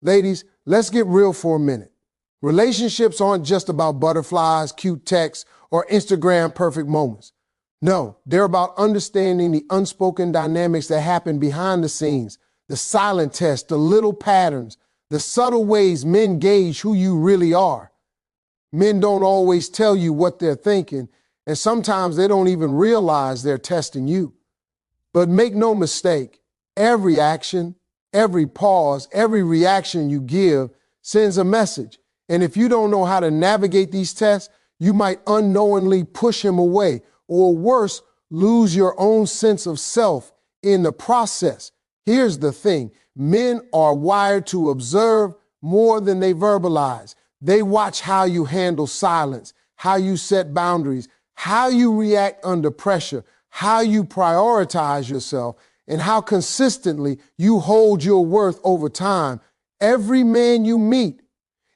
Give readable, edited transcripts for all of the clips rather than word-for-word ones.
Ladies, let's get real for a minute. Relationships aren't just about butterflies, cute texts, or Instagram perfect moments. No, they're about understanding the unspoken dynamics that happen behind the scenes, the silent tests, the little patterns, the subtle ways men gauge who you really are. Men don't always tell you what they're thinking, and sometimes they don't even realize they're testing you. But make no mistake, every action, every pause, every reaction you give sends a message. And if you don't know how to navigate these tests, you might unknowingly push him away, or worse, lose your own sense of self in the process. Here's the thing. Men are wired to observe more than they verbalize. They watch how you handle silence, how you set boundaries, how you react under pressure, how you prioritize yourself, and how consistently you hold your worth over time. Every man you meet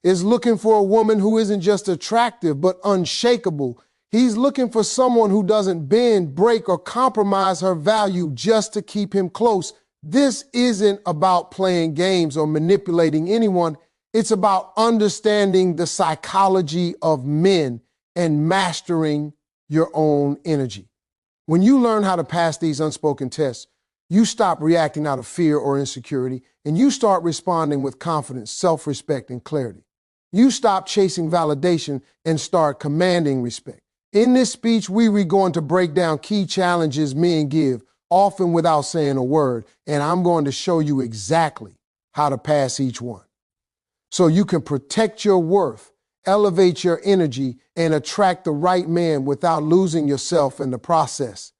is looking for a woman who isn't just attractive, but unshakable. He's looking for someone who doesn't bend, break, or compromise her value just to keep him close. This isn't about playing games or manipulating anyone. It's about understanding the psychology of men and mastering your own energy. When you learn how to pass these unspoken tests, you stop reacting out of fear or insecurity, and you start responding with confidence, self-respect, and clarity. You stop chasing validation and start commanding respect. In this speech, we're going to break down key challenges men give, often without saying a word, and I'm going to show you exactly how to pass each one, so you can protect your worth, elevate your energy, and attract the right man without losing yourself in the process.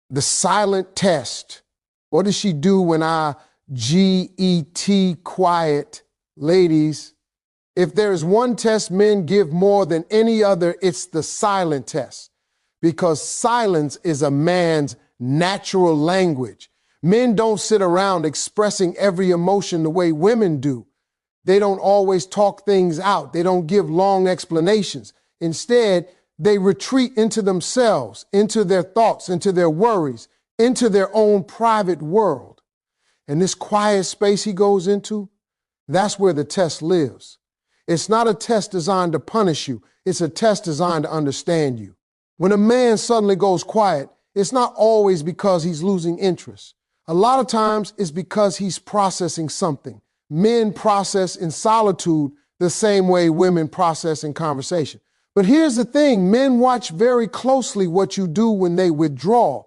The silent test. What does she do when I G-E-T quiet? Ladies, if there is one test men give more than any other, it's the silent test, because silence is a man's natural language. Men don't sit around expressing every emotion the way women do. They don't always talk things out. They don't give long explanations. Instead, they retreat into themselves, into their thoughts, into their worries, into their own private world. And this quiet space he goes into, that's where the test lives. It's not a test designed to punish you. It's a test designed to understand you. When a man suddenly goes quiet, it's not always because he's losing interest. A lot of times it's because he's processing something. Men process in solitude the same way women process in conversation. But here's the thing, men watch very closely what you do when they withdraw.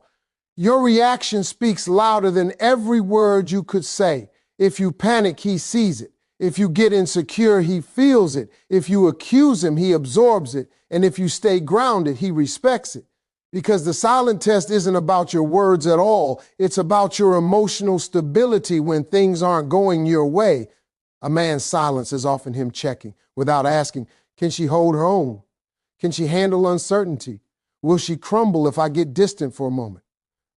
Your reaction speaks louder than every word you could say. If you panic, he sees it. If you get insecure, he feels it. If you accuse him, he absorbs it. And if you stay grounded, he respects it. Because the silent test isn't about your words at all. It's about your emotional stability when things aren't going your way. A man's silence is often him checking without asking, can she hold her own? Can she handle uncertainty? Will she crumble if I get distant for a moment?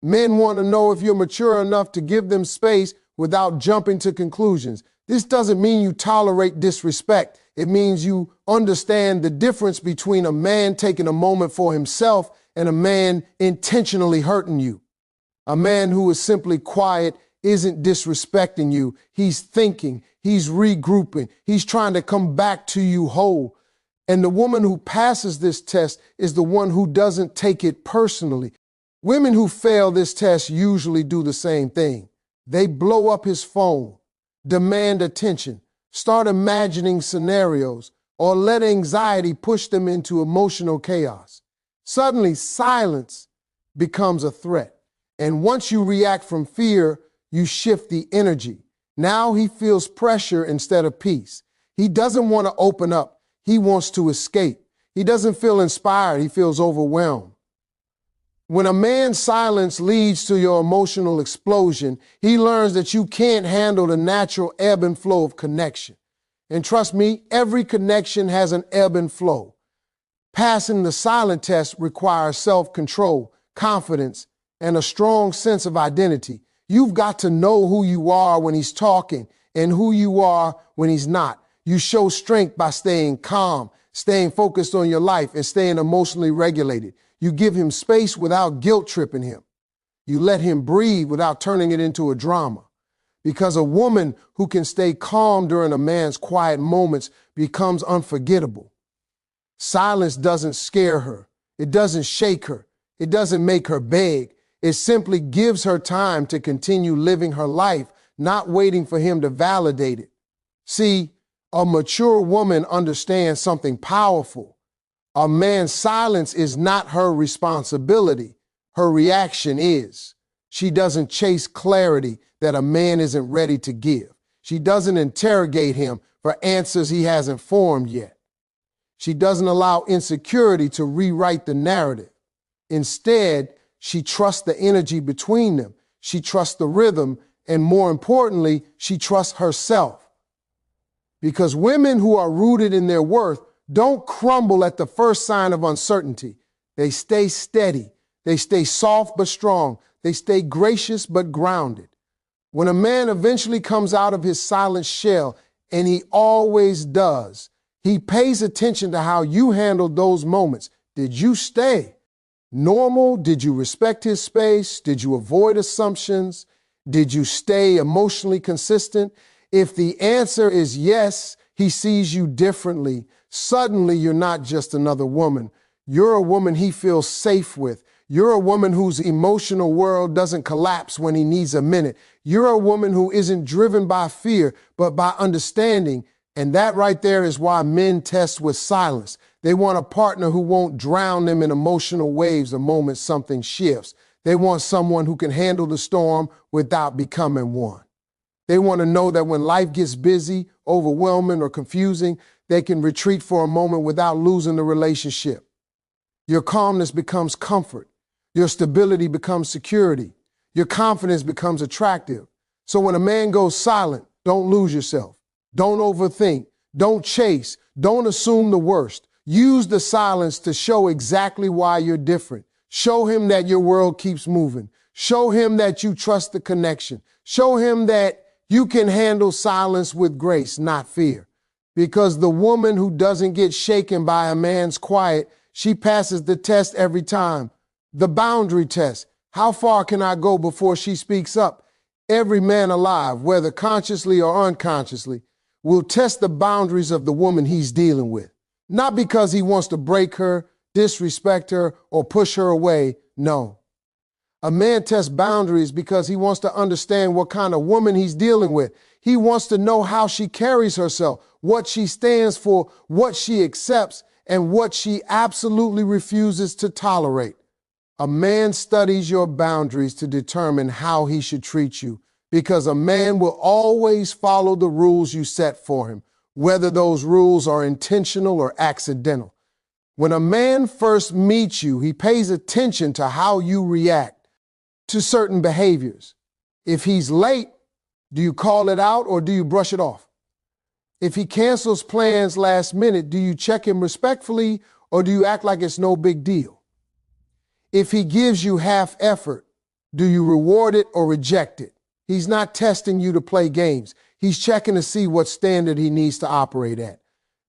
Men want to know if you're mature enough to give them space without jumping to conclusions. This doesn't mean you tolerate disrespect. It means you understand the difference between a man taking a moment for himself and a man intentionally hurting you. A man who is simply quiet isn't disrespecting you. He's thinking, he's regrouping, he's trying to come back to you whole. And the woman who passes this test is the one who doesn't take it personally. Women who fail this test usually do the same thing. They blow up his phone, demand attention, start imagining scenarios, or let anxiety push them into emotional chaos. Suddenly, silence becomes a threat. And once you react from fear, you shift the energy. Now he feels pressure instead of peace. He doesn't want to open up. He wants to escape. He doesn't feel inspired. He feels overwhelmed. When a man's silence leads to your emotional explosion, he learns that you can't handle the natural ebb and flow of connection. And trust me, every connection has an ebb and flow. Passing the silent test requires self-control, confidence, and a strong sense of identity. You've got to know who you are when he's talking and who you are when he's not. You show strength by staying calm, staying focused on your life, and staying emotionally regulated. You give him space without guilt tripping him. You let him breathe without turning it into a drama. because a woman who can stay calm during a man's quiet moments becomes unforgettable. Silence doesn't scare her. It doesn't shake her. It doesn't make her beg. It simply gives her time to continue living her life, not waiting for him to validate it. See, a mature woman understands something powerful. A man's silence is not her responsibility. Her reaction is. She doesn't chase clarity that a man isn't ready to give. She doesn't interrogate him for answers he hasn't formed yet. She doesn't allow insecurity to rewrite the narrative. Instead, she trusts the energy between them. She trusts the rhythm, and more importantly, she trusts herself. Because women who are rooted in their worth don't crumble at the first sign of uncertainty. They stay steady. They stay soft but strong. They stay gracious but grounded. When a man eventually comes out of his silent shell, and he always does, he pays attention to how you handled those moments. Did you stay normal? Did you respect his space? Did you avoid assumptions? Did you stay emotionally consistent? If the answer is yes, he sees you differently. Suddenly, you're not just another woman. You're a woman he feels safe with. You're a woman whose emotional world doesn't collapse when he needs a minute. You're a woman who isn't driven by fear, but by understanding. And that right there is why men test with silence. They want a partner who won't drown them in emotional waves the moment something shifts. They want someone who can handle the storm without becoming one. They want to know that when life gets busy, overwhelming, or confusing, they can retreat for a moment without losing the relationship. Your calmness becomes comfort. Your stability becomes security. Your confidence becomes attractive. So when a man goes silent, don't lose yourself. Don't overthink. Don't chase. Don't assume the worst. Use the silence to show exactly why you're different. Show him that your world keeps moving. Show him that you trust the connection. Show him that you can handle silence with grace, not fear. Because the woman who doesn't get shaken by a man's quiet, she passes the test every time. The boundary test. How far can I go before she speaks up? Every man alive, whether consciously or unconsciously, will test the boundaries of the woman he's dealing with. Not because he wants to break her, disrespect her, or push her away. No. A man tests boundaries because he wants to understand what kind of woman he's dealing with. He wants to know how she carries herself, what she stands for, what she accepts, and what she absolutely refuses to tolerate. A man studies your boundaries to determine how he should treat you, because a man will always follow the rules you set for him, whether those rules are intentional or accidental. When a man first meets you, he pays attention to how you react to certain behaviors. If he's late, do you call it out or do you brush it off? If he cancels plans last minute, do you check him respectfully or do you act like it's no big deal? If he gives you half effort, do you reward it or reject it? He's not testing you to play games. He's checking to see what standard he needs to operate at.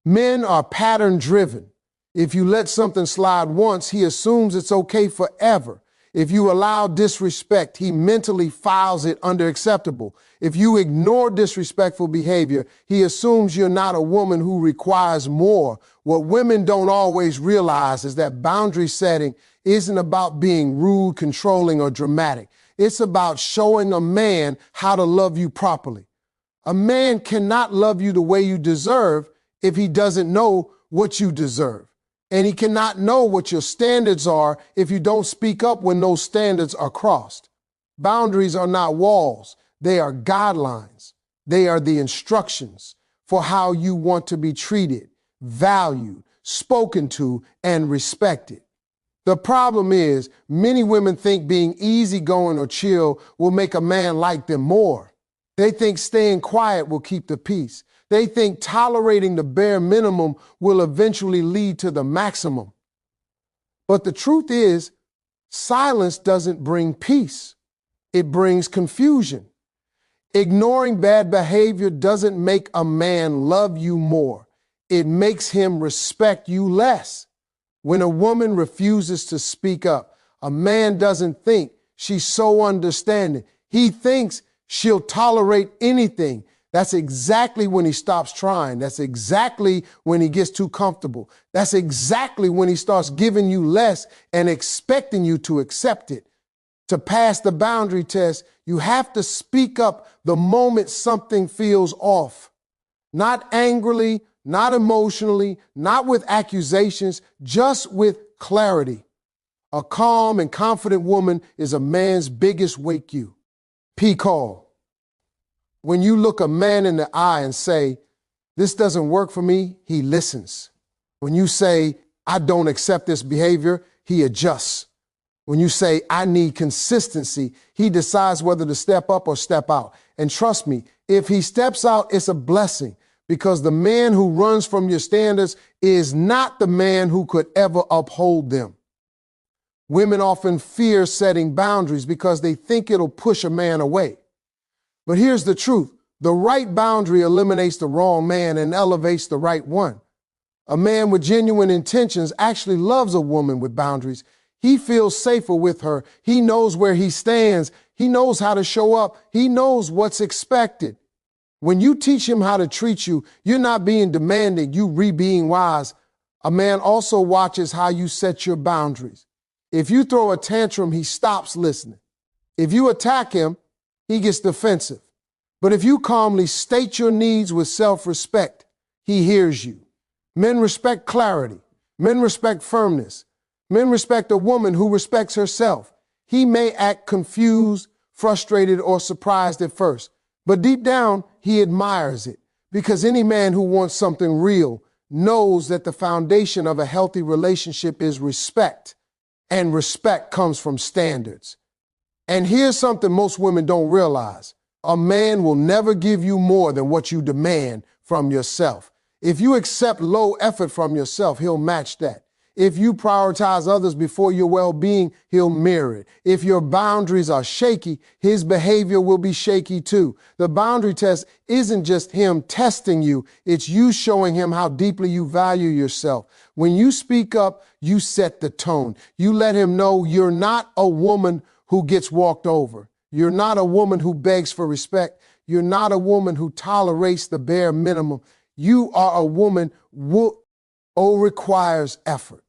Men are pattern driven. If you let something slide once, he assumes it's okay forever. If you allow disrespect, he mentally files it under acceptable. If you ignore disrespectful behavior, he assumes you're not a woman who requires more. What women don't always realize is that boundary setting isn't about being rude, controlling, or dramatic. It's about showing a man how to love you properly. A man cannot love you the way you deserve if he doesn't know what you deserve. And he cannot know what your standards are if you don't speak up when those standards are crossed. Boundaries are not walls. They are guidelines. They are the instructions for how you want to be treated, valued, spoken to, and respected. The problem is, many women think being easygoing or chill will make a man like them more. They think staying quiet will keep the peace. They think tolerating the bare minimum will eventually lead to the maximum. But the truth is, silence doesn't bring peace. It brings confusion. Ignoring bad behavior doesn't make a man love you more. It makes him respect you less. When a woman refuses to speak up, a man doesn't think she's so understanding. He thinks She'll tolerate anything. That's exactly when he stops trying. That's exactly when he gets too comfortable. That's exactly when he starts giving you less and expecting you to accept it. To pass the boundary test, you have to speak up the moment something feels off. Not angrily, not emotionally, not with accusations, just with clarity. A calm and confident woman is a man's biggest wake cue. P-call. When you look a man in the eye and say, this doesn't work for me, he listens. When you say, I don't accept this behavior, he adjusts. When you say, I need consistency, he decides whether to step up or step out. And trust me, if he steps out, it's a blessing, because the man who runs from your standards is not the man who could ever uphold them. Women often fear setting boundaries because they think it'll push a man away. But here's the truth. The right boundary eliminates the wrong man and elevates the right one. A man with genuine intentions actually loves a woman with boundaries. He feels safer with her. He knows where he stands. He knows how to show up. He knows what's expected. When you teach him how to treat you, you're not being demanding, you being wise. A man also watches how you set your boundaries. If you throw a tantrum, he stops listening. If you attack him, he gets defensive. But if you calmly state your needs with self-respect, he hears you. Men respect clarity. Men respect firmness. Men respect a woman who respects herself. He may act confused, frustrated, or surprised at first, but deep down, he admires it, because any man who wants something real knows that the foundation of a healthy relationship is respect, and respect comes from standards. And here's something most women don't realize. A man will never give you more than what you demand from yourself. If you accept low effort from yourself, he'll match that. If you prioritize others before your well-being, he'll mirror it. If your boundaries are shaky, his behavior will be shaky too. The boundary test isn't just him testing you, it's you showing him how deeply you value yourself. When you speak up, you set the tone. You let him know you're not a woman who gets walked over. You're not a woman who begs for respect. You're not a woman who tolerates the bare minimum. You are a woman who requires effort.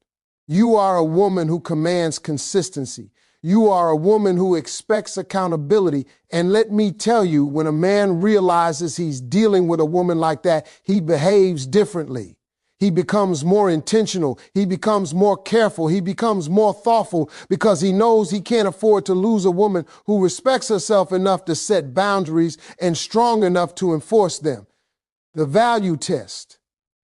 You are a woman who commands consistency. You are a woman who expects accountability. And let me tell you, when a man realizes he's dealing with a woman like that, he behaves differently. He becomes more intentional. He becomes more careful. He becomes more thoughtful, because he knows he can't afford to lose a woman who respects herself enough to set boundaries and strong enough to enforce them. The value test,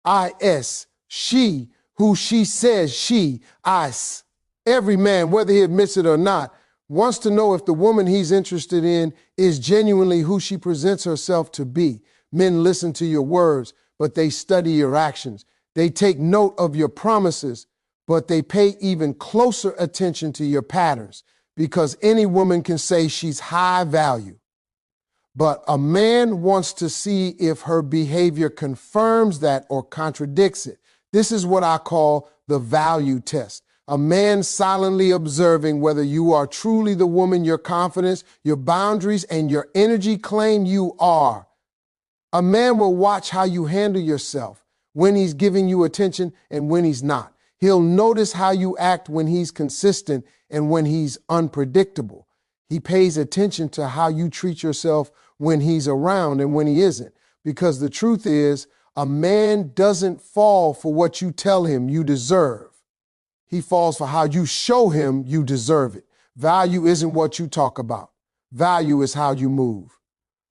IS, she, who she says she, us. Every man, whether he admits it or not, wants to know if the woman he's interested in is genuinely who she presents herself to be. Men listen to your words, but they study your actions. They take note of your promises, but they pay even closer attention to your patterns, because any woman can say she's high value. But a man wants to see if her behavior confirms that or contradicts it. This is what I call the value test. A man silently observing whether you are truly the woman your confidence, your boundaries, and your energy claim you are. A man will watch how you handle yourself, when he's giving you attention and when he's not. He'll notice how you act when he's consistent and when he's unpredictable. He pays attention to how you treat yourself when he's around and when he isn't. Because the truth is, a man doesn't fall for what you tell him you deserve. He falls for how you show him you deserve it. Value isn't what you talk about. Value is how you move.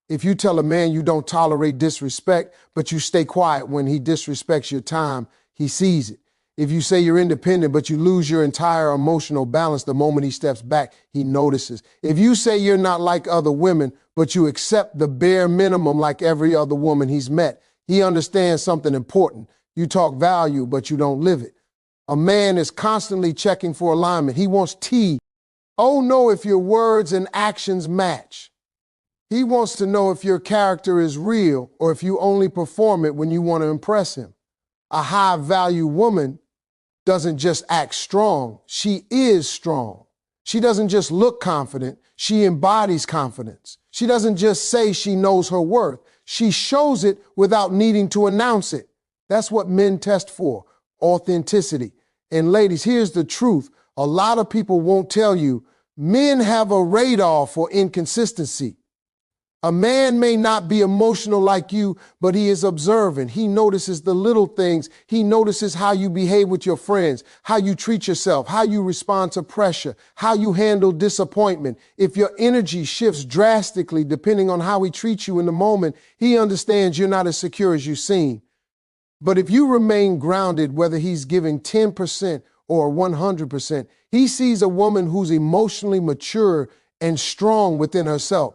If you tell a man you don't tolerate disrespect, but you stay quiet when he disrespects your time, he sees it. If you say you're independent, but you lose your entire emotional balance the moment he steps back, he notices. If you say you're not like other women, but you accept the bare minimum like every other woman he's met, he understands something important. You talk value, but you don't live it. A man is constantly checking for alignment. He wants T. Oh, no, if your words and actions match. He wants to know if your character is real or if you only perform it when you want to impress him. A high-value woman doesn't just act strong, she is strong. She doesn't just look confident, she embodies confidence. She doesn't just say she knows her worth. She shows it without needing to announce it. That's what men test for, authenticity. And ladies, here's the truth. A lot of people won't tell you, men have a radar for inconsistency. A man may not be emotional like you, but he is observant. He notices the little things. He notices how you behave with your friends, how you treat yourself, how you respond to pressure, how you handle disappointment. If your energy shifts drastically depending on how he treats you in the moment, he understands you're not as secure as you seem. But if you remain grounded, whether he's giving 10% or 100%, he sees a woman who's emotionally mature and strong within herself.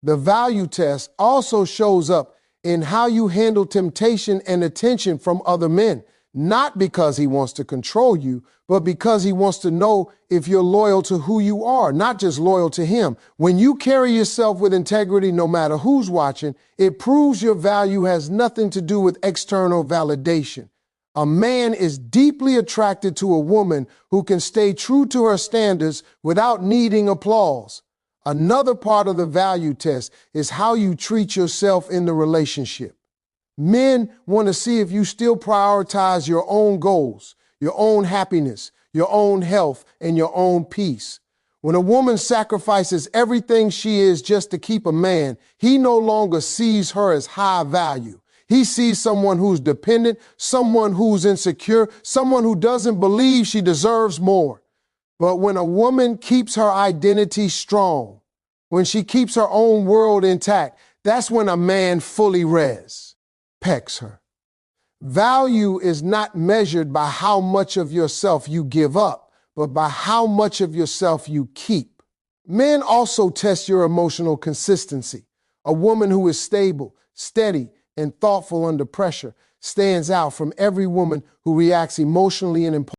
The value test also shows up in how you handle temptation and attention from other men, not because he wants to control you, but because he wants to know if you're loyal to who you are, not just loyal to him. When you carry yourself with integrity, no matter who's watching, it proves your value has nothing to do with external validation. A man is deeply attracted to a woman who can stay true to her standards without needing applause. Another part of the value test is how you treat yourself in the relationship. Men want to see if you still prioritize your own goals, your own happiness, your own health, and your own peace. When a woman sacrifices everything she is just to keep a man, he no longer sees her as high value. He sees someone who's dependent, someone who's insecure, someone who doesn't believe she deserves more. But when a woman keeps her identity strong, when she keeps her own world intact, that's when a man fully respects her. Value is not measured by how much of yourself you give up, but by how much of yourself you keep. Men also test your emotional consistency. A woman who is stable, steady, and thoughtful under pressure stands out from every woman who reacts emotionally and impulsively.